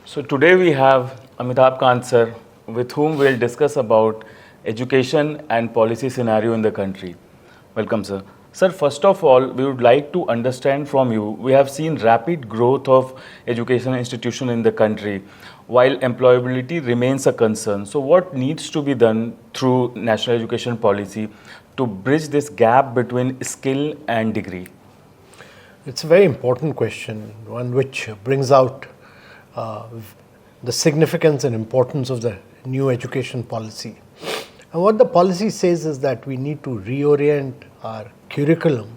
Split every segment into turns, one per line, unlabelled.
So today we have Amitabh Kant sir, with whom we'll discuss about education and policy scenario in the country. Welcome sir. Sir, first of all, we would like to understand from you, we have seen rapid growth of education institution in the country, while employability remains a concern. So what needs to be done through national education policy to bridge this gap between skill and degree?
It's a very important question, one which brings out the significance and importance of the new education policy. And what the policy says is that we need to reorient our curriculum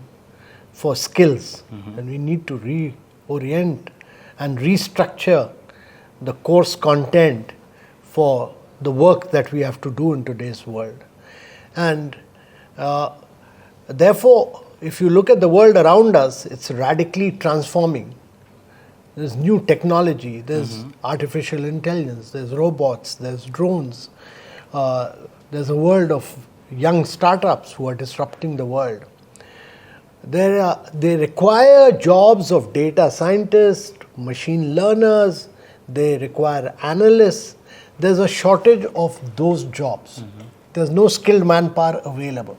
for skills, and we need to reorient and restructure the course content for the work that we have to do in today's world. And therefore, if you look at the world around us, it's radically transforming. There's new technology, there's artificial intelligence, there's robots, there's drones, there's a world of young startups who are disrupting the world. They require jobs of data scientists, machine learners, they require analysts. There's a shortage of those jobs. There's no skilled manpower available.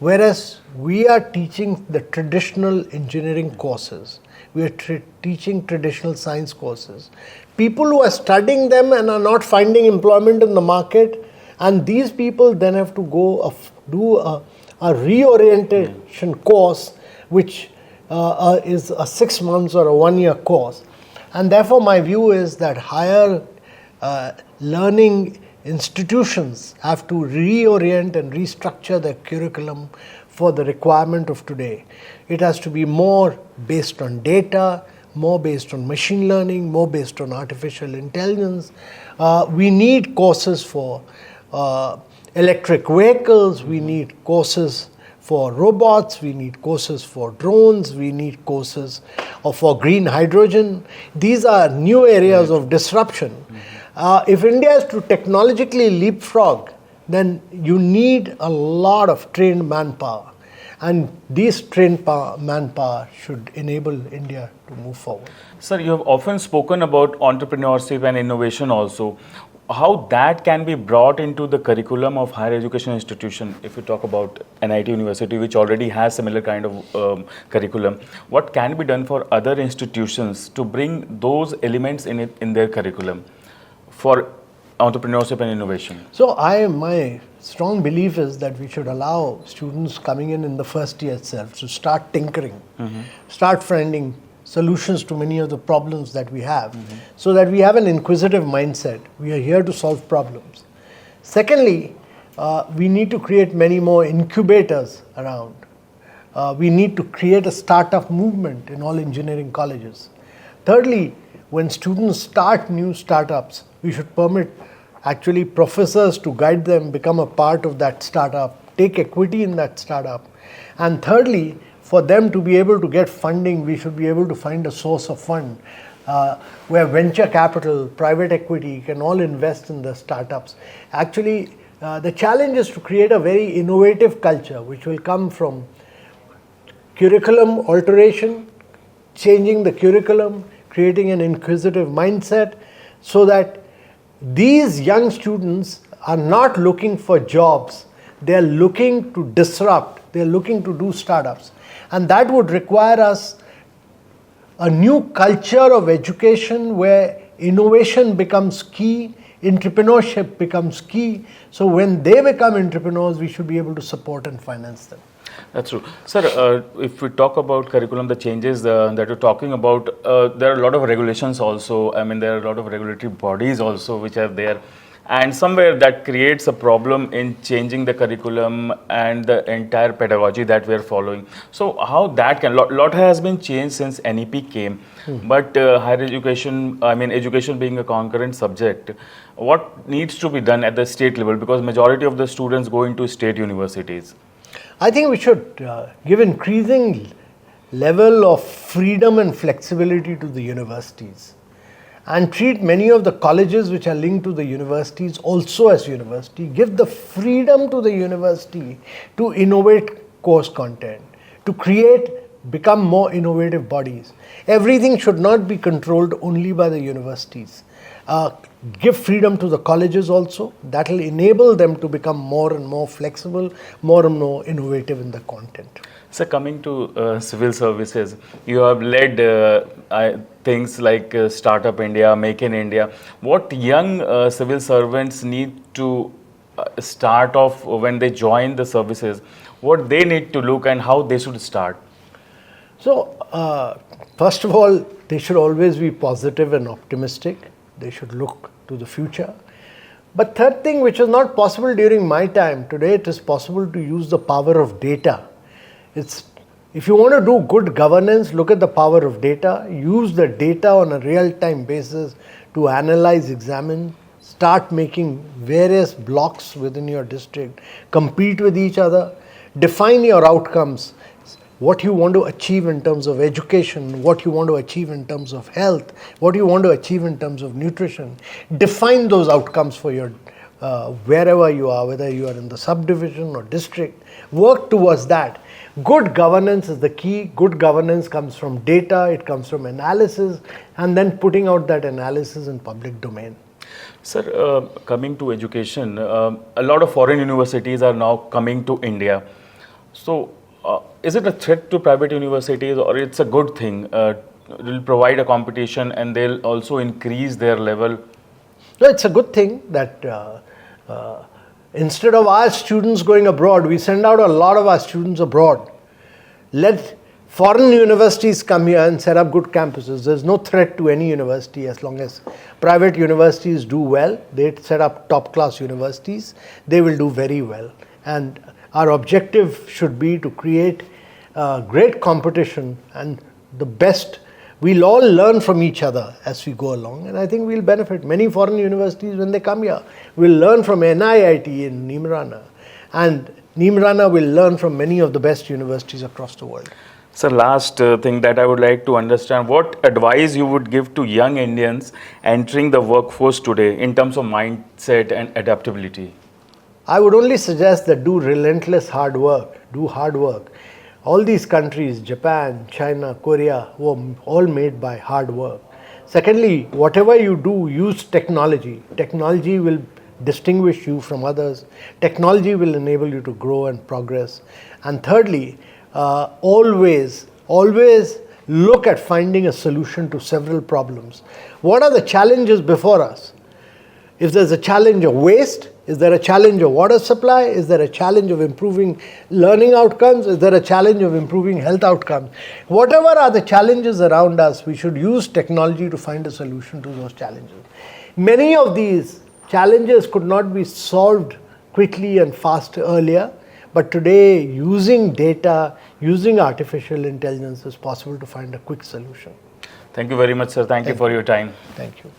Whereas we are teaching the traditional engineering courses, we are teaching traditional science courses. People who are studying them and are not finding employment in the market, and these people then have to go do a reorientation course, which is a 6 months or a 1 year course. And therefore my view is that higher learning institutions have to reorient and restructure their curriculum for the requirement of today. It has to be more based on data, more based on machine learning, more based on artificial intelligence. We need courses for electric vehicles, we need courses for robots, we need courses for drones, we need courses for green hydrogen. These are new areas of disruption. If India is to technologically leapfrog, then you need a lot of trained manpower. And these trained manpower should enable India to move forward.
Sir, you have often spoken about entrepreneurship and innovation also. How that can be brought into the curriculum of higher education institution, if you talk about NIT University, which already has similar kind of curriculum, what can be done for other institutions to bring those elements in their curriculum for entrepreneurship and innovation?
So my strong belief is that we should allow students coming in the first year itself to start tinkering, start finding solutions to many of the problems that we have, so that we have an inquisitive mindset. We are here to solve problems. Secondly, we need to create many more incubators around. We need to create a startup movement in all engineering colleges. Thirdly, when students start new startups, we should permit actually professors to guide them, become a part of that startup, take equity in that startup. And thirdly, for them to be able to get funding, we should be able to find a source of fund where venture capital, private equity can all invest in the startups. Actually, the challenge is to create a very innovative culture, which will come from curriculum alteration, changing the curriculum, creating an inquisitive mindset, so that these young students are not looking for jobs, they are looking to disrupt, they are looking to do startups. And that would require us a new culture of education where innovation becomes key, entrepreneurship becomes key. So when they become entrepreneurs, we should be able to support and finance them.
That's true. Sir, if we talk about curriculum, the changes that you're talking about, there are a lot of regulations also. I mean, there are a lot of regulatory bodies also which are there. And somewhere that creates a problem in changing the curriculum and the entire pedagogy that we are following. So how that can, lot has been changed since NEP came, but higher education, I mean education being a concurrent subject, what needs to be done at the state level, because majority of the students go into state universities?
I think we should give increasing level of freedom and flexibility to the universities, and treat many of the colleges which are linked to the universities also as university. Give the freedom to the university to innovate course content, to create become more innovative bodies. Everything should not be controlled only by the universities. Give freedom to the colleges also. That will enable them to become more and more flexible, more and more innovative in the content.
So coming to civil services, you have led things like Startup India, Make in India. What young civil servants need to start off when they join the services? What they need to look and how they should start?
So, first of all, they should always be positive and optimistic. They should look to the future. But third thing, which was not possible during my time, today it is possible to use the power of data. If you want to do good governance, look at the power of data. Use the data on a real-time basis to analyze, examine, start making various blocks within your district, compete with each other, define your outcomes, what you want to achieve in terms of education, what you want to achieve in terms of health, what you want to achieve in terms of nutrition. Define those outcomes for your wherever you are, whether you are in the subdivision or district. Work towards that. Good governance is the key. Good governance comes from data, it comes from analysis, and then putting out that analysis in public domain.
Sir, coming to education, a lot of foreign universities are now coming to India. So, is it a threat to private universities, or it's a good thing? It will provide a competition and they'll also increase their level?
No, it's a good thing that instead of our students going abroad, we send out a lot of our students abroad. Let foreign universities come here and set up good campuses. There's no threat to any university as long as private universities do well. They set up top-class universities. They will do very well. And our objective should be to create great competition and the best. We'll all learn from each other as we go along, and I think we'll benefit. Many foreign universities, when they come here, will learn from NIIT in Neemrana, and Neemrana will learn from many of the best universities across the world.
So last thing that I would like to understand, what advice you would give to young Indians entering the workforce today in terms of mindset and adaptability?
I would only suggest that do relentless hard work, do hard work. All these countries, Japan, China, Korea, were all made by hard work. Secondly, whatever you do, use technology. Technology will distinguish you from others. Technology will enable you to grow and progress. And thirdly, always look at finding a solution to several problems. What are the challenges before us? If there's a challenge of waste, is there a challenge of water supply? Is there a challenge of improving learning outcomes? Is there a challenge of improving health outcomes? Whatever are the challenges around us, we should use technology to find a solution to those challenges. Many of these challenges could not be solved quickly and fast earlier, but today, using data, using artificial intelligence, is possible to find a quick solution.
Thank you very much, sir. Thank you for your time.
Thank you.